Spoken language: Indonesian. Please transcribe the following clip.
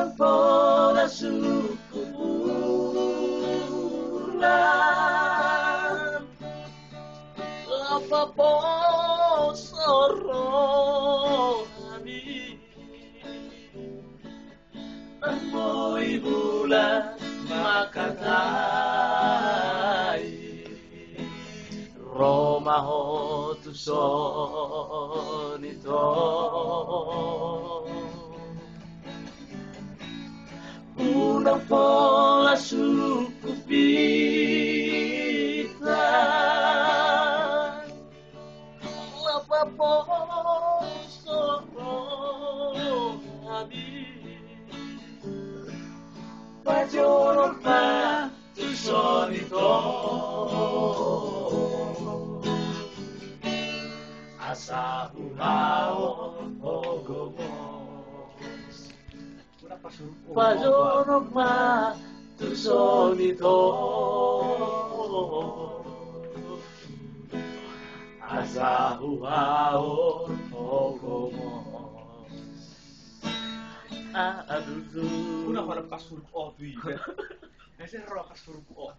unang pola sukulan apa po sorrohani amoy bulan makatay Roma ho tu sonito unang pola sukupitan apa po sorrohani Pagiorno fa tu solito Asahulao ogomos Pagiorno fa tu solito Asahulao ogomos Aduh Una para pas huruf O tuh. Ese roh pas huruf O.